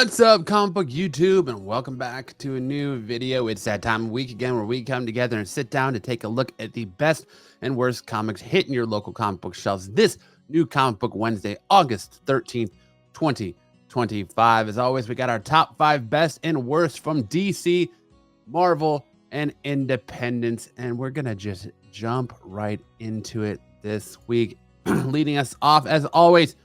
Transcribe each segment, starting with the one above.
What's up, comic book YouTube, and welcome back to a new video. It's that time of week again where we come together and sit down to take a look at the best and worst comics hitting your local comic book shelves this new Comic Book Wednesday, August 13th, 2025. As always, we got our top 5 best and worst from DC, Marvel, and Independence, and we're gonna just jump right into it this week. Leading us off, as always,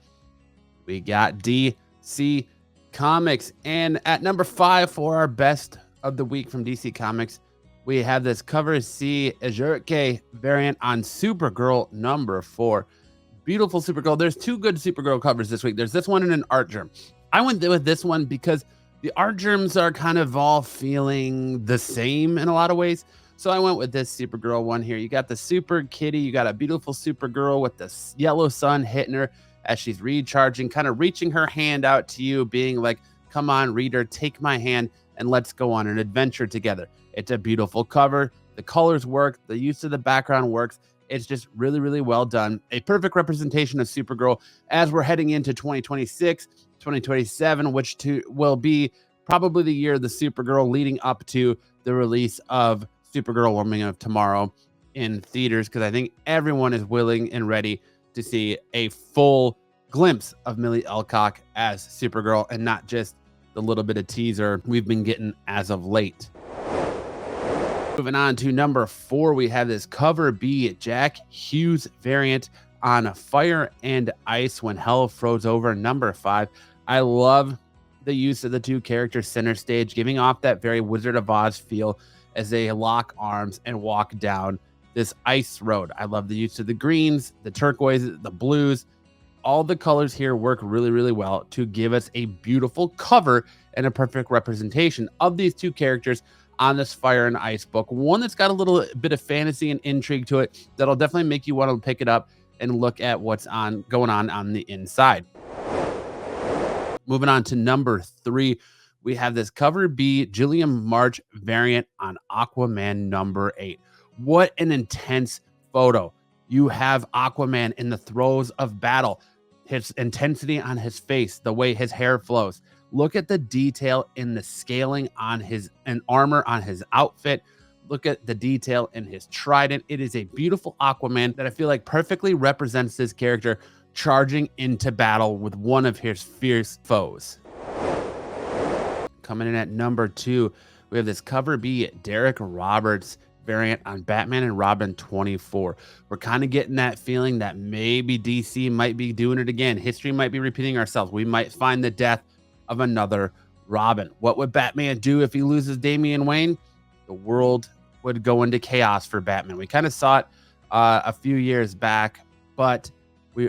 we got DC Comics, and at number 5 for our best of the week from DC Comics, we have this Cover C Azurke variant on Supergirl number 4. Beautiful Supergirl. There's 2 good Supergirl covers this week. There's this one and an art germ. I went with this one because the art germs are kind of all feeling the same in a lot of ways. So I went with this Supergirl one here. You got the Super Kitty. You got a beautiful Supergirl with the yellow sun hitting her as she's recharging, kind of reaching her hand out to you, being like, come on, reader, take my hand and let's go on an adventure together. It's a beautiful cover. The colors work. The use of the background works. It's just really, really well done. A perfect representation of Supergirl as we're heading into 2026, 2027, which will be probably the year of the Supergirl leading up to the release of Supergirl Woman of Tomorrow in theaters, because I think everyone is willing and ready to see a full glimpse of Millie Alcock as Supergirl and not just the little bit of teaser we've been getting as of late. Moving on to number 4, we have this Cover B Jack Hughes variant on Fire and Ice When Hell Froze Over number 5. I love the use of the 2 characters center stage, giving off that very Wizard of Oz feel as they lock arms and walk down this ice road. I love the use of the greens, the turquoise, the blues. All the colors here work really, really well to give us a beautiful cover and a perfect representation of these 2 characters on this Fire and Ice book. One that's got a little bit of fantasy and intrigue to it that'll definitely make you want to pick it up and look at what's going on the inside. Moving on to number 3, we have this Cover B Gilliam March variant on Aquaman number 8. What an intense photo. You have Aquaman in the throes of battle, his intensity on his face, the way his hair flows. Look at the detail in the scaling on his armor on his outfit. Look at the detail in his trident. It is a beautiful Aquaman that I feel like perfectly represents this character charging into battle with one of his fierce foes. Coming in at number 2, we have this Cover B Derek Roberts variant on Batman and Robin 24. We're kind of getting that feeling that maybe DC might be doing it again. History might be repeating ourselves. We might find the death of another Robin. What would Batman do if he loses Damian Wayne? The world would go into chaos for Batman. We kind of saw it a few years back, but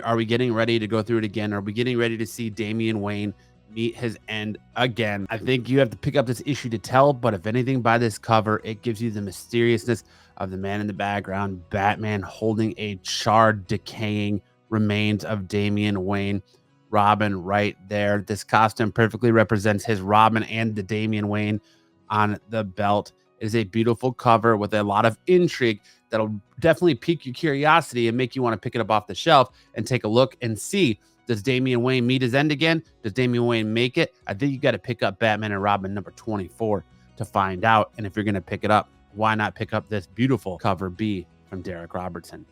are we getting ready to go through it again? Are we getting ready to see Damian Wayne meet his end again? I think you have to pick up this issue to tell, but if anything, by this cover, it gives you the mysteriousness of the man in the background, Batman holding a charred, decaying remains of Damian Wayne, Robin right there. This costume perfectly represents his Robin and the Damian Wayne on the belt. It is a beautiful cover with a lot of intrigue that'll definitely pique your curiosity and make you want to pick it up off the shelf and take a look and see, does Damian Wayne meet his end again? Does Damian Wayne make it? I think you got to pick up Batman and Robin number 24 to find out. And if you're going to pick it up, why not pick up this beautiful Cover B from Derek Robertson?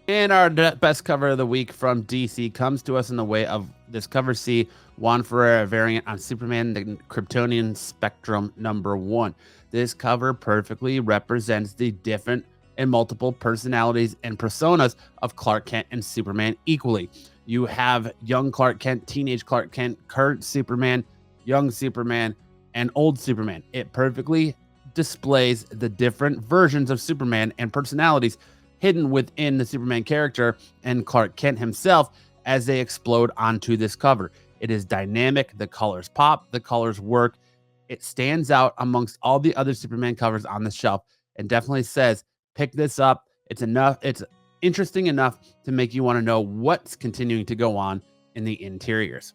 And our best cover of the week from DC comes to us in the way of this Cover C Juan Ferreira variant on Superman the Kryptonian Spectrum number 1. This cover perfectly represents the different and multiple personalities and personas of Clark Kent and Superman equally. You have young Clark Kent, teenage Clark Kent, current Superman, young Superman, and old Superman. It perfectly displays the different versions of Superman and personalities hidden within the Superman character and Clark Kent himself as they explode onto this cover. It is dynamic. The colors pop. The colors work. It stands out amongst all the other Superman covers on the shelf and definitely says, pick this up. It's enough. It's interesting enough to make you want to know what's continuing to go on in the interiors.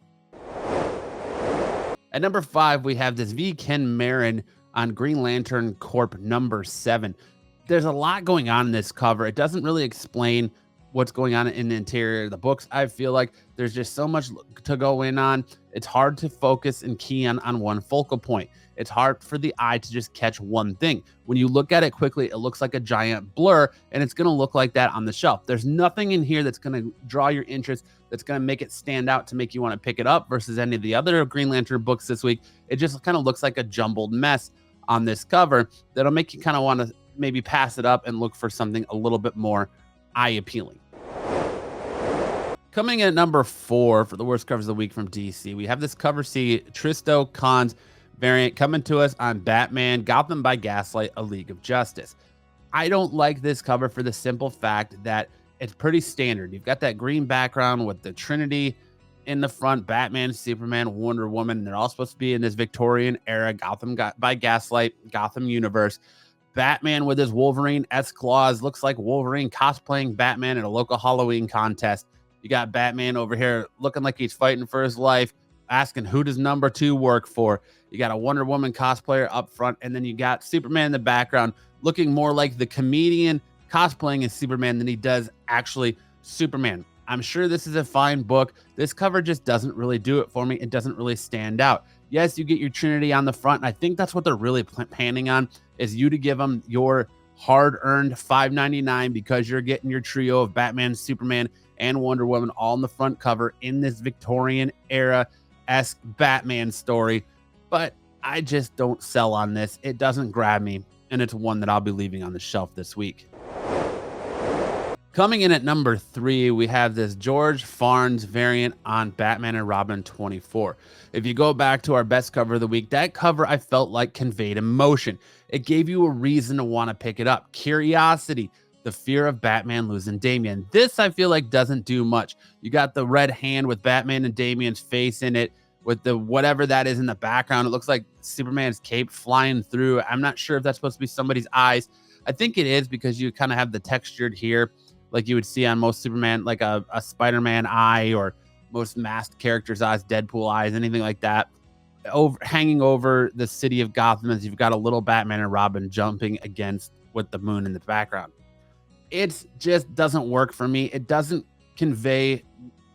At number 5, we have this V. Ken Marin on Green Lantern Corp number 7. There's a lot going on in this cover. It doesn't really explain what's going on in the interior of the books. I feel like there's just so much to go in on. It's hard to focus and key on one focal point. It's hard for the eye to just catch one thing. When you look at it quickly, it looks like a giant blur, and it's going to look like that on the shelf. There's nothing in here that's going to draw your interest, that's going to make it stand out to make you want to pick it up versus any of the other Green Lantern books this week. It just kind of looks like a jumbled mess on this cover that'll make you kind of want to maybe pass it up and look for something a little bit more eye appealing. Coming in at number 4 for the worst covers of the week from DC, we have this cover C Tristo Khan's variant coming to us on Batman Gotham by Gaslight, A League of Justice. I don't like this cover for the simple fact that it's pretty standard. You've got that green background with the Trinity in the front, Batman, Superman, Wonder Woman. And they're all supposed to be in this Victorian era Gotham by Gaslight, Gotham universe. Batman with his Wolverine-esque claws, looks like Wolverine cosplaying Batman at a local Halloween contest. You got Batman over here looking like he's fighting for his life, asking who does number 2 work for. You got a Wonder Woman cosplayer up front, and then you got Superman in the background looking more like the comedian cosplaying as Superman than he does actually Superman. I'm sure this is a fine book. This cover just doesn't really do it for me. It doesn't really stand out. Yes, you get your Trinity on the front, and I think that's what they're really panning on, is you to give them your hard-earned $5.99 because you're getting your trio of Batman, Superman, and Wonder Woman all on the front cover in this Victorian era-esque Batman story. But I just don't sell on this. It doesn't grab me, and it's one that I'll be leaving on the shelf this week. Coming in at number 3, we have this George Farnes variant on Batman and Robin 24. If you go back to our best cover of the week, that cover I felt like conveyed emotion. It gave you a reason to want to pick it up. Curiosity, the fear of Batman losing Damian. This I feel like doesn't do much. You got the red hand with Batman and Damian's face in it, with the whatever that is in the background. It looks like Superman's cape flying through. I'm not sure if that's supposed to be somebody's eyes. I think it is because you kind of have the textured here, like you would see on most Superman, like a Spider-Man eye or most masked characters' eyes, Deadpool eyes, anything like that. Hanging over the city of Gotham as you've got a little Batman and Robin jumping against with the moon in the background. It just doesn't work for me. It doesn't convey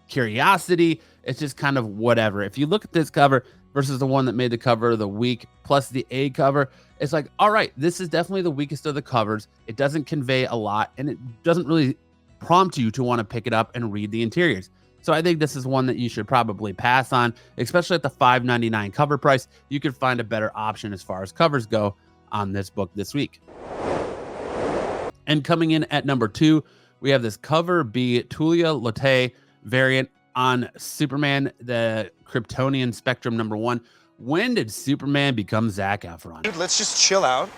curiosity. It's just kind of whatever. If you look at this cover versus the one that made the cover of the week plus the A cover, it's like, all right, this is definitely the weakest of the covers. It doesn't convey a lot, and it doesn't really prompt you to want to pick it up and read the interiors. So I think this is one that you should probably pass on, especially at the $5.99 cover price. You could find a better option as far as covers go on this book this week. And coming in at number 2, we have this cover B Tulia Lotte variant on Superman, the Kryptonian Spectrum number 1. When did Superman become Zac Efron? Dude, let's just chill out.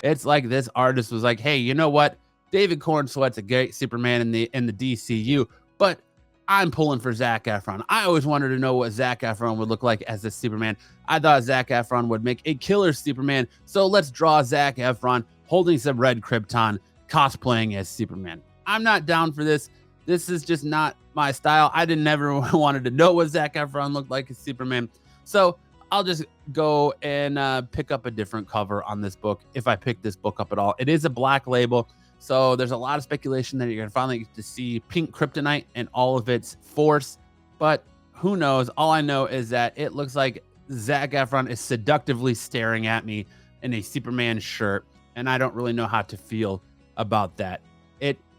It's like this artist was like, hey, you know what? David Cornsweat's a great Superman in the DCU, but I'm pulling for Zac Efron. I always wanted to know what Zac Efron would look like as a Superman. I thought Zac Efron would make a killer Superman, so let's draw Zac Efron holding some red Krypton, cosplaying as Superman. I'm not down for this. This is just not my style. I never wanted to know what Zac Efron looked like as Superman. So I'll just go and pick up a different cover on this book if I pick this book up at all. It is a black label, so there's a lot of speculation that you're going to finally get to see pink kryptonite and all of its force, but who knows? All I know is that it looks like Zac Efron is seductively staring at me in a Superman shirt, and I don't really know how to feel about that.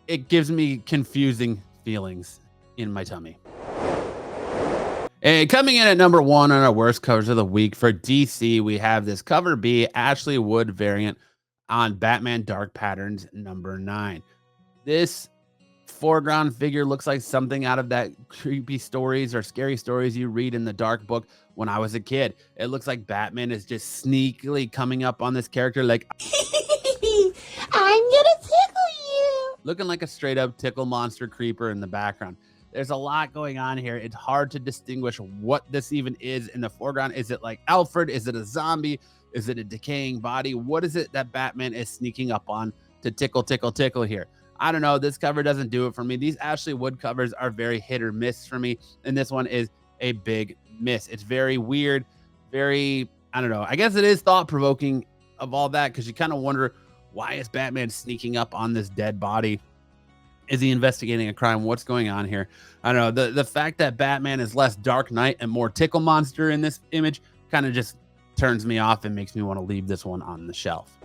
It gives me confusing feelings in my tummy. And coming in at number 1 on our worst covers of the week for DC, we have this cover B Ashley Wood variant on Batman Dark Patterns number 9. This foreground figure looks like something out of that creepy stories or scary stories you read in the Dark book when I was a kid. It looks like Batman is just sneakily coming up on this character like, I'm gonna tickle you. Looking like a straight up tickle monster creeper in the background. There's a lot going on here. It's hard to distinguish what this even is in the foreground. Is it like Alfred? Is it a zombie? Is it a decaying body? What is it that Batman is sneaking up on to tickle here? I don't know. This cover doesn't do it for me. These Ashley Wood covers are very hit or miss for me. And this one is a big miss. It's very weird. Very, I don't know. I guess it is thought provoking of all that, because you kind of wonder, why is Batman sneaking up on this dead body? Is he investigating a crime? What's going on here? I don't know. The fact that Batman is less Dark Knight and more Tickle Monster in this image kind of just turns me off and makes me want to leave this one on the shelf.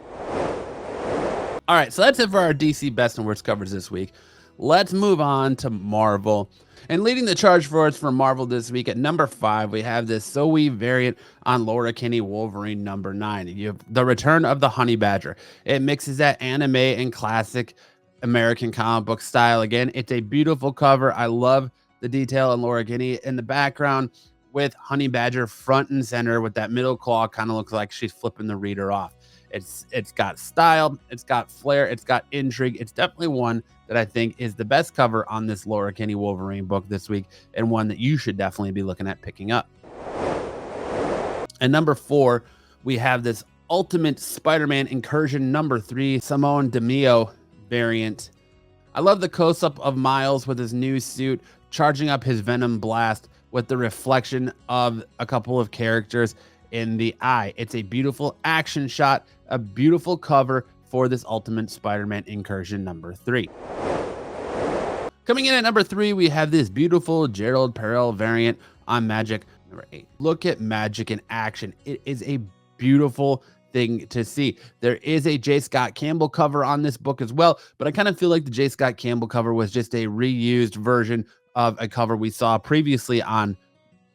All right, so that's it for our DC best and worst covers this week. Let's move on to Marvel. And leading the charge for us for Marvel this week at number 5, we have this Zoe variant on Laura Kinney Wolverine number 9. You have the return of the Honey Badger. It mixes that anime and classic American comic book style again. It's a beautiful cover. I love the detail on Laura Kinney in the background with Honey Badger front and center with that middle claw. Kind of looks like she's flipping the reader off. It's got style, it's got flair, it's got intrigue. It's definitely one that I think is the best cover on this Laura Kinney Wolverine book this week, and one that you should definitely be looking at picking up. And number 4, we have this Ultimate Spider-Man Incursion number 3 Simone DeMeo variant. I love the close-up of Miles with his new suit, charging up his Venom blast with the reflection of a couple of characters in the eye. It's a beautiful action shot, a beautiful cover for this Ultimate Spider-Man Incursion number 3. Coming in at number 3, we have this beautiful Gerald Perel variant on Magic number 8. Look at Magic in action. It is a beautiful thing to see. There is a J. Scott Campbell cover on this book as well, but I kind of feel like the J. Scott Campbell cover was just a reused version of a cover we saw previously on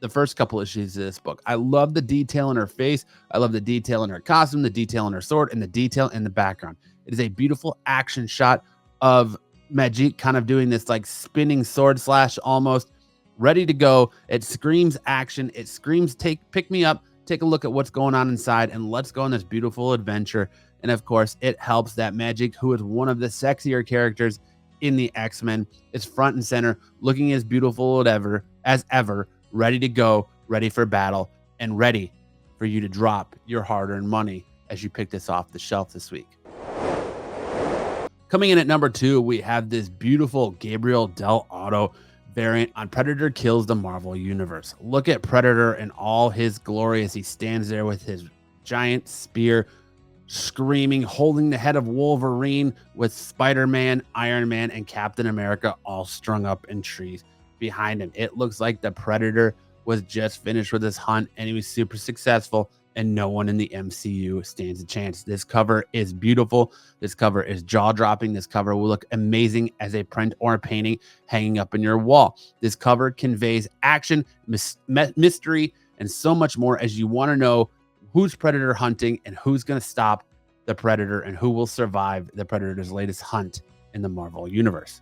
the first couple issues of this book. I love the detail in her face. I love the detail in her costume, the detail in her sword, and the detail in the background. It is a beautiful action shot of Magic kind of doing this like spinning sword slash almost, ready to go. It screams action. It screams pick me up, take a look at what's going on inside, and let's go on this beautiful adventure. And of course, it helps that Magic, who is one of the sexier characters in the X-Men, is front and center, looking as beautiful as ever, ready to go, ready for battle, and ready for you to drop your hard-earned money as you pick this off the shelf this week. Coming in at number 2, we have this beautiful Gabriel Del Auto variant on Predator Kills the Marvel Universe. Look at Predator in all his glory as he stands there with his giant spear, screaming, holding the head of Wolverine with Spider-Man, Iron Man, and Captain America all strung up in trees behind him. It looks like the Predator was just finished with his hunt and he was super successful, and no one in the MCU stands a chance. This cover is beautiful. This cover is jaw-dropping. This cover will look amazing as a print or a painting hanging up in your wall. This cover conveys action, mystery, and so much more as you want to know who's Predator hunting and who's going to stop the Predator and who will survive the Predator's latest hunt in the Marvel Universe.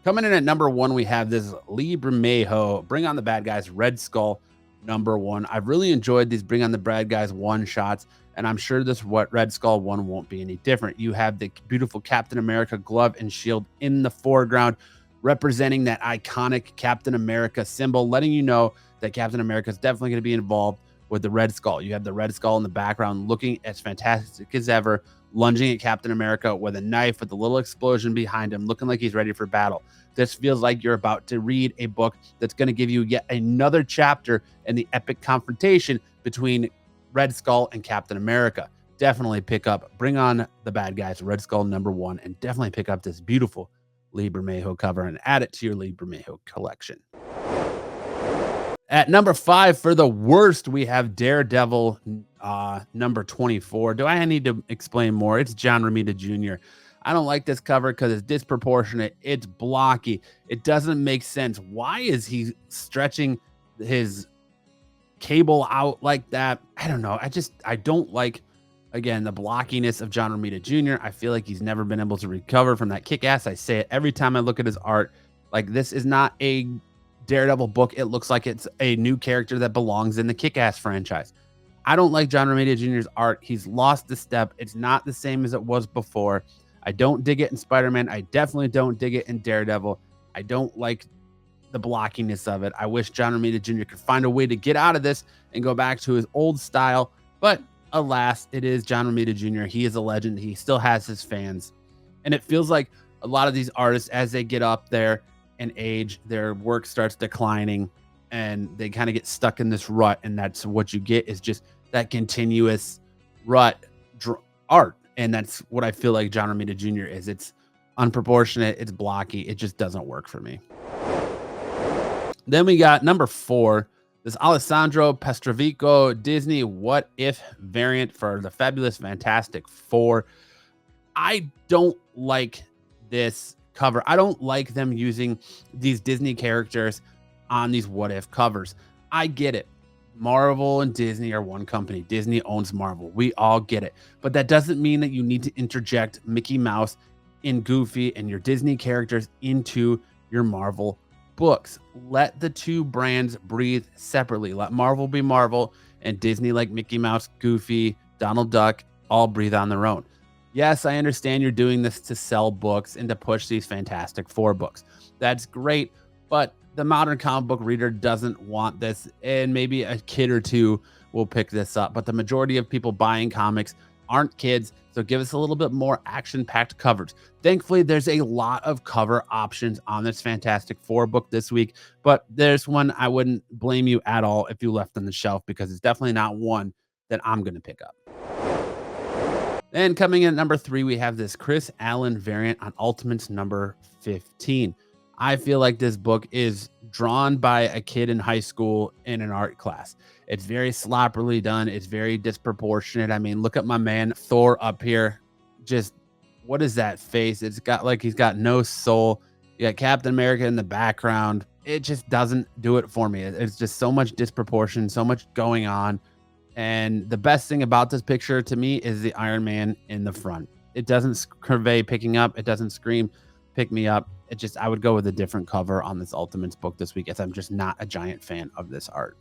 Coming in at number 1, we have this Lee Bermejo, Bring on the Bad Guys, Red Skull, number 1. I've really enjoyed these Bring on the Bad Guys one-shots, and I'm sure this Red Skull one won't be any different. You have the beautiful Captain America glove and shield in the foreground, representing that iconic Captain America symbol, letting you know that Captain America is definitely going to be involved with the Red Skull. You have the Red Skull in the background looking as fantastic as ever, lunging at Captain America with a knife with a little explosion behind him, looking like he's ready for battle. This feels like you're about to read a book that's going to give you yet another chapter in the epic confrontation between Red Skull and Captain America. Definitely pick up Bring on the Bad Guys, Red Skull number 1, and definitely pick up this beautiful Lee Bermejo cover and add it to your Lee Bermejo collection. At number 5, for the worst, we have Daredevil number 24. Do I need to explain more? It's John Romita Jr. I don't like this cover because it's disproportionate. It's blocky. It doesn't make sense. Why is he stretching his cable out like that? I don't know. I don't like, again, the blockiness of John Romita Jr. I feel like he's never been able to recover from that kick-ass. I say it every time I look at his art. Like, this is not a Daredevil book. It looks like it's a new character that belongs in the Kick-Ass franchise. I don't like John Romita Jr.'s art. He's lost the step. It's not the same as it was before. I don't dig it in Spider-Man. I definitely don't dig it in Daredevil. I don't like the blockiness of it. I wish John Romita Jr. could find a way to get out of this and go back to his old style. But alas, it is John Romita Jr. He is a legend. He still has his fans. And it feels like a lot of these artists, as they get up there in age, their work starts declining and they kind of get stuck in this rut. And that's what you get, is just that continuous rut art. And that's what I feel like John Romita Jr. is. It's unproportionate. It's blocky. It just doesn't work for me. Then we got number 4, this Alessandro Pestrovico Disney What If variant for the Fabulous Fantastic Four. I don't like this cover. I don't like them using these Disney characters on these What If covers. I get it. Marvel and Disney are one company. Disney owns Marvel. We all get it. But that doesn't mean that you need to interject Mickey Mouse and Goofy and your Disney characters into your Marvel books. Let the two brands breathe separately. Let Marvel be Marvel and Disney, like Mickey Mouse, Goofy, Donald Duck, all breathe on their own. Yes, I understand you're doing this to sell books and to push these Fantastic Four books. That's great, but the modern comic book reader doesn't want this, and maybe a kid or two will pick this up, but the majority of people buying comics aren't kids, so give us a little bit more action-packed covers. Thankfully, there's a lot of cover options on this Fantastic Four book this week, but there's one I wouldn't blame you at all if you left on the shelf, because it's definitely not one that I'm going to pick up. And coming in at number 3, we have this Chris Allen variant on Ultimates number 15. I feel like this book is drawn by a kid in high school in an art class. It's very sloppily done. It's very disproportionate. I mean, look at my man Thor up here. Just, what is that face? It's got like he's got no soul. You got Captain America in the background. It just doesn't do it for me. It's just so much disproportion, so much going on. And the best thing about this picture to me is the Iron Man in the front. It doesn't convey picking up. It doesn't scream pick me up. It just, I would go with a different cover on this Ultimates book this week, as I'm just not a giant fan of this art.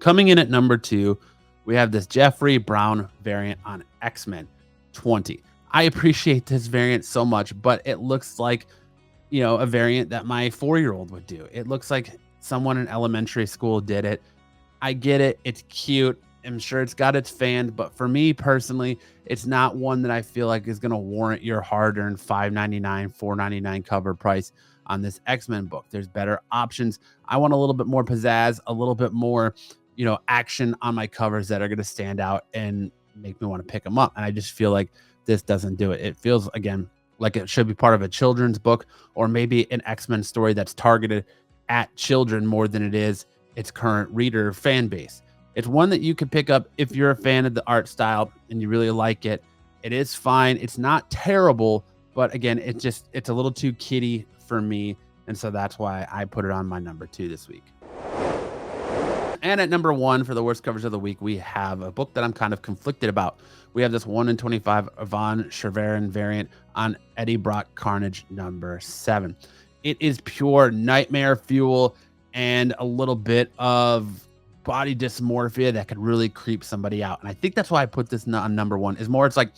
Coming in at number 2, we have this Jeffrey Brown variant on X-Men 20. I appreciate this variant so much, but it looks like, you know, a variant that my 4-year-old would do. It looks like someone in elementary school did it. I get it. It's cute. I'm sure it's got its fans, but for me personally, it's not one that I feel like is going to warrant your hard-earned $5.99, $4.99 cover price on this X-Men book. There's better options. I want a little bit more pizzazz, a little bit more, you know, action on my covers that are going to stand out and make me want to pick them up. And I just feel like this doesn't do it. It feels, again, like it should be part of a children's book, or maybe an X-Men story that's targeted at children more than it is its current reader fan base. It's one that you could pick up if you're a fan of the art style and you really like it. It is fine. It's not terrible, but again, it's a little too kiddie for me. And so that's why I put it on my number 2 this week. And at number 1 for the worst covers of the week, we have a book that I'm kind of conflicted about. We have this 1 in 25 Yvonne Cherverin variant on Eddie Brock Carnage number 7. It is pure nightmare fuel and a little bit of body dysmorphia that could really creep somebody out. And I think that's why I put this on number 1. Is more, it's like,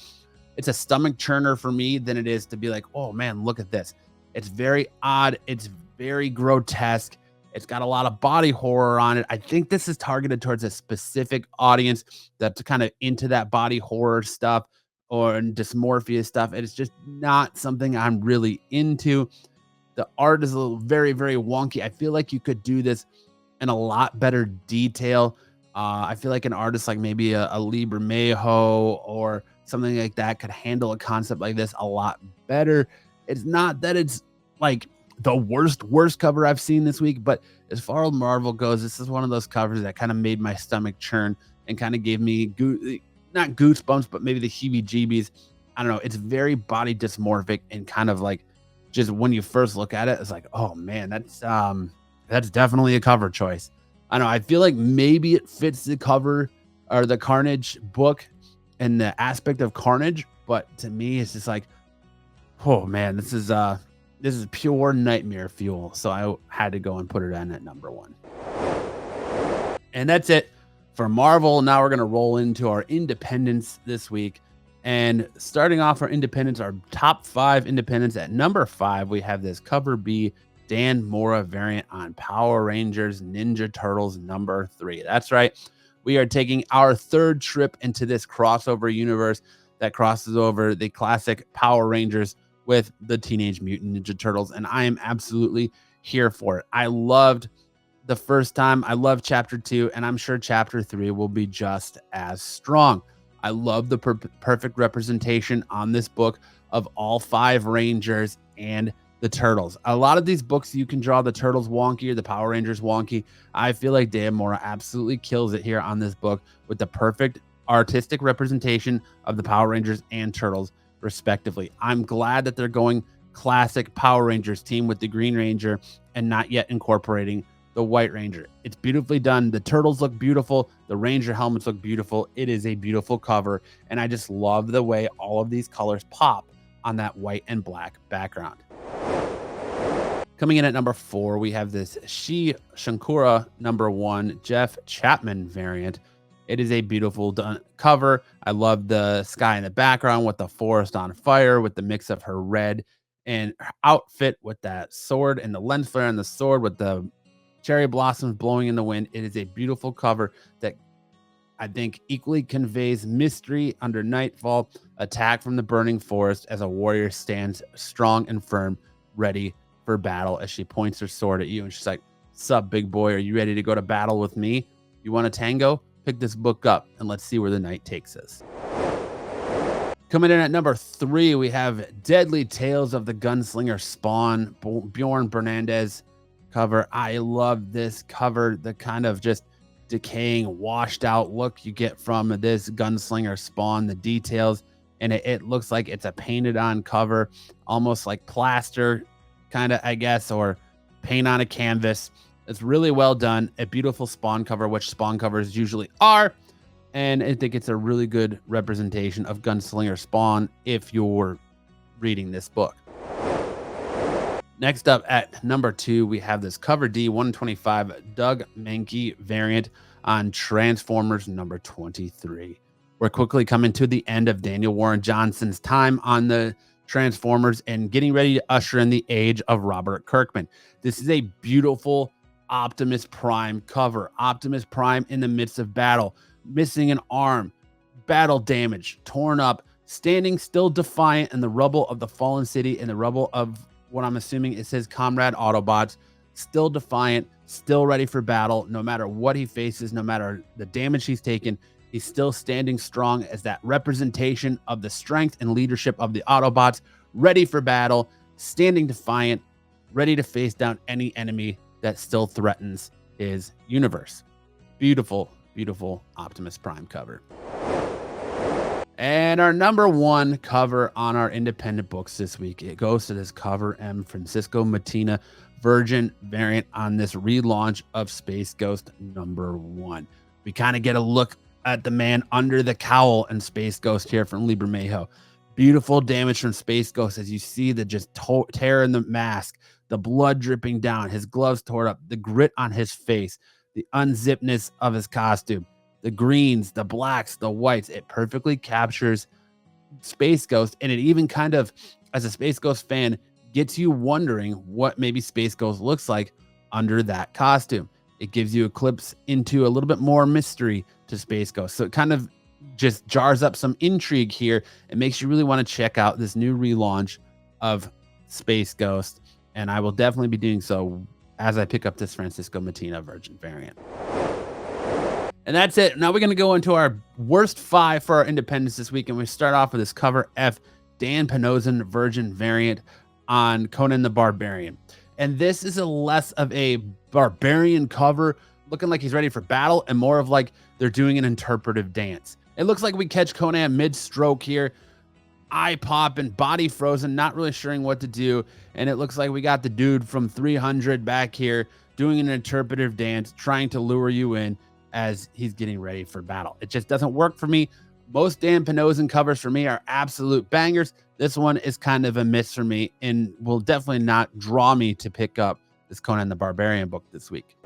it's a stomach churner for me than it is to be like, oh man, look at this. It's very odd. It's very grotesque. It's got a lot of body horror on it. I think this is targeted towards a specific audience that's kind of into that body horror stuff or dysmorphia stuff. It's just not something I'm really into. The art is a little very, very wonky. I feel like you could do this in a lot better detail. I feel like an artist like maybe a Lee Bermejo or something like that could handle a concept like this a lot better. It's not that it's like the worst cover I've seen this week, but as far as Marvel goes, this is one of those covers that kind of made my stomach churn and kind of gave me not goosebumps, but maybe the heebie-jeebies. I don't know. It's very body dysmorphic and kind of like, just when you first look at it, it's like, oh man, that's definitely a cover choice. I don't know. I feel like maybe it fits the cover or the Carnage book and the aspect of Carnage, but to me, it's just like, oh man, this is pure nightmare fuel. So I had to go and put it in at number 1. And that's it for Marvel. Now we're gonna roll into our independents this week. And starting off our independents, our top 5 independents, at number 5, we have this cover B Dan Mora variant on Power Rangers Ninja Turtles number 3. That's right. We are taking our 3rd trip into this crossover universe that crosses over the classic Power Rangers with the Teenage Mutant Ninja Turtles. And I am absolutely here for it. I loved the first time. I love chapter 2, and I'm sure chapter 3 will be just as strong. I love the perfect representation on this book of all 5 Rangers and the Turtles. A lot of these books, you can draw the Turtles wonky or the Power Rangers wonky. I feel like Dan Mora absolutely kills it here on this book with the perfect artistic representation of the Power Rangers and Turtles, respectively. I'm glad that they're going classic Power Rangers team with the Green Ranger and not yet incorporating the White Ranger. It's beautifully done. The Turtles look beautiful. The Ranger helmets look beautiful. It is a beautiful cover, and I just love the way all of these colors pop on that white and black background. Coming in at number 4, we have this Shankura #1 Jeff Chapman variant. It is a beautiful done cover. I love the sky in the background with the forest on fire, with the mix of her red and her outfit with that sword and the lens flare on the sword with the cherry blossoms blowing in the wind. It is a beautiful cover that I think equally conveys mystery under nightfall, attack from the burning forest as a warrior stands strong and firm, ready for battle as she points her sword at you. And she's like, "Sup, big boy? Are you ready to go to battle with me? You want a tango? Pick this book up and let's see where the night takes us." Coming in at number 3, we have Deadly Tales of the Gunslinger Spawn, Bjorn Bernandez cover. I love this cover, the kind of just decaying, washed out look you get from this Gunslinger Spawn, the details, and it looks like it's a painted on cover, almost like plaster, kind of, I guess, or paint on a canvas. It's really well done. A beautiful Spawn cover, which Spawn covers usually are. And I think it's a really good representation of Gunslinger Spawn if you're reading this book. Next up at number 2, we have this cover D 125 Doug Mahnke variant on Transformers number 23. We're quickly coming to the end of Daniel Warren Johnson's time on the Transformers and getting ready to usher in the age of Robert Kirkman. This is a beautiful Optimus Prime cover. Optimus Prime in the midst of battle, missing an arm, battle damage, torn up, standing still defiant in the rubble of the fallen city, in the rubble of what I'm assuming is his comrade Autobots, still defiant, still ready for battle. No matter what he faces, no matter the damage he's taken, he's still standing strong as that representation of the strength and leadership of the Autobots, ready for battle, standing defiant, ready to face down any enemy that still threatens his universe. Beautiful, beautiful Optimus Prime cover. And our number 1 cover on our independent books this week, it goes to this cover M Francisco Mattina Virgin variant on this relaunch of Space Ghost #1. We kind of get a look at the man under the cowl in Space Ghost here from Liber Mejo. Beautiful damage from Space Ghost as you see the just tear in the mask, the blood dripping down, his gloves tore up, the grit on his face, the unzippedness of his costume, the greens, the blacks, the whites. It perfectly captures Space Ghost, and it even kind of, as a Space Ghost fan, gets you wondering what maybe Space Ghost looks like under that costume. It gives you a glimpse into a little bit more mystery to Space Ghost. So it kind of just jars up some intrigue here. It makes you really want to check out this new relaunch of Space Ghost. And I will definitely be doing so as I pick up this Francisco Mattina Virgin variant. And that's it. Now we're going to go into our worst 5 for our independence this week. And we start off with this cover F Dan Panozan Virgin variant on Conan the Barbarian. And this is a less of a barbarian cover, looking like he's ready for battle, and more of like they're doing an interpretive dance. It looks like we catch Conan mid-stroke here, eye popping, body frozen, not really sure what to do. And it looks like we got the dude from 300 back here doing an interpretive dance, trying to lure you in as he's getting ready for battle. It just doesn't work for me. Most Dan Panozan covers for me are absolute bangers. This one is kind of a miss for me and will definitely not draw me to pick up this Conan the Barbarian book this week.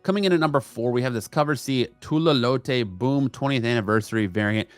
Coming in at number 4, we have this cover C Tula Lote Boom 20th Anniversary variant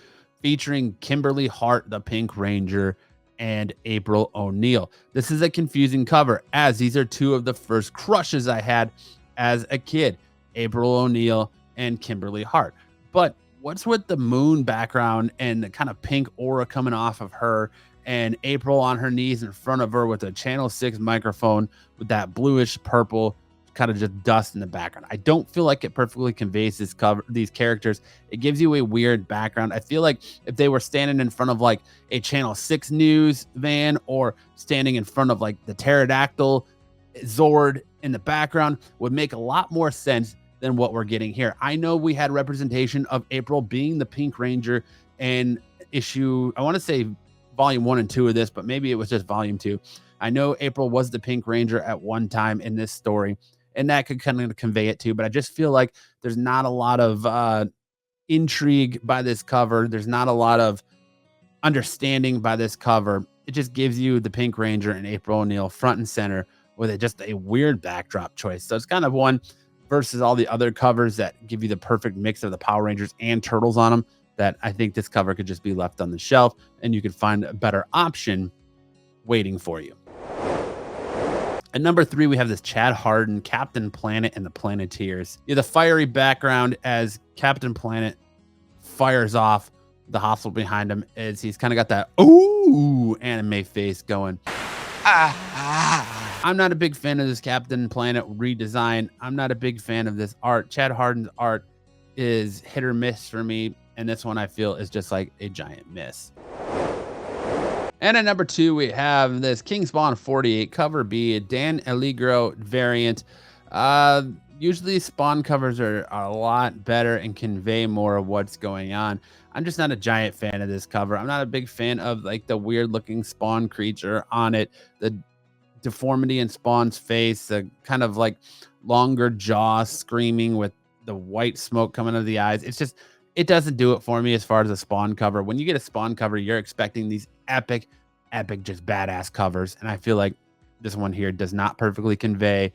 featuring Kimberly Hart, the Pink Ranger, and April O'Neil. This is a confusing cover, as these are 2 of the first crushes I had as a kid, April O'Neil and Kimberly Hart. But what's with the moon background and the kind of pink aura coming off of her, and April on her knees in front of her with a Channel 6 microphone with that bluish purple kind of just dust in the background. I don't feel like it perfectly conveys these characters. It gives you a weird background. I feel like if they were standing in front of like a Channel 6 news van or standing in front of like the pterodactyl Zord in the background would make a lot more sense than what we're getting here. I know we had representation of April being the Pink Ranger and issue, I want to say volume 1 and 2 of this, but maybe it was just volume 2. I know April was the Pink Ranger at one time in this story, and that could kind of convey it too. But I just feel like there's not a lot of intrigue by this cover. There's not a lot of understanding by this cover. It just gives you the Pink Ranger and April O'Neil front and center with just a weird backdrop choice. So it's kind of one versus all the other covers that give you the perfect mix of the Power Rangers and Turtles on them, that I think this cover could just be left on the shelf and you could find a better option waiting for you. At number 3, we have this Chad Hardin, Captain Planet and the Planeteers. You have the fiery background as Captain Planet fires off the hospital behind him, as he's kind of got that ooh anime face going. I'm not a big fan of this Captain Planet redesign. I'm not a big fan of this art. Chad Hardin's art is hit or miss for me, and this one I feel is just like a giant miss. And at number 2, we have this King Spawn 48 cover B, a Dan Allegro variant. Usually Spawn covers are a lot better and convey more of what's going on. I'm just not a giant fan of this cover. I'm not a big fan of like the weird looking Spawn creature on it, the deformity in Spawn's face, the kind of like longer jaw screaming with the white smoke coming out of the eyes. It's just, it doesn't do it for me as far as a Spawn cover. When you get a Spawn cover, you're expecting these epic, just badass covers. And I feel like this one here does not perfectly convey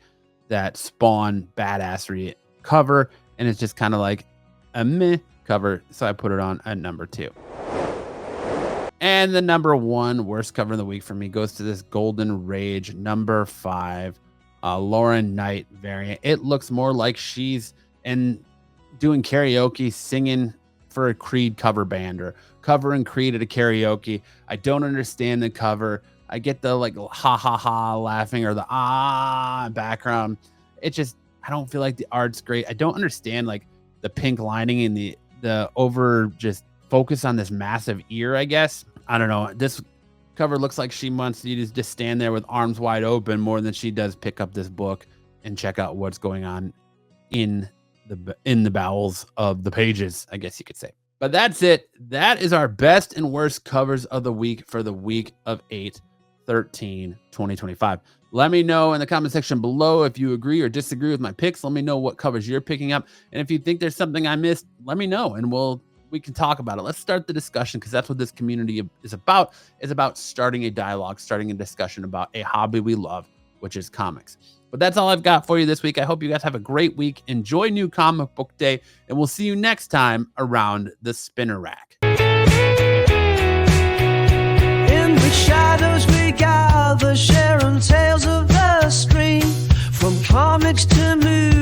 that Spawn badassery cover. And it's just kind of like a meh cover. So I put it on at number 2. And the number 1 worst cover of the week for me goes to this Golden Rage number 5, Lauren Knight variant. It looks more like she's doing karaoke, singing for a Creed cover band or covering Creed at a karaoke. I don't understand the cover. I get the like ha ha ha laughing or the background. It just, I don't feel like the art's great. I don't understand like the pink lining and the over just focus on this massive ear, I guess. I don't know. This cover looks like she wants you to just stand there with arms wide open more than she does pick up this book and check out what's going on in the bowels of the pages, I guess you could say. But that's it. That is our best and worst covers of the week for the week of 8/13/2025. Let me know in the comment section below if you agree or disagree with my picks. Let me know what covers you're picking up. And if you think there's something I missed, let me know and we can talk about it. Let's start the discussion, because that's what this community is about. It's about starting a dialogue, starting a discussion about a hobby we love, which is comics. But that's all I've got for you this week. I hope you guys have a great week. Enjoy New Comic Book Day, and we'll see you next time around the spinner rack. In the shadows we gather, sharing tales of the screen, from comics to movies.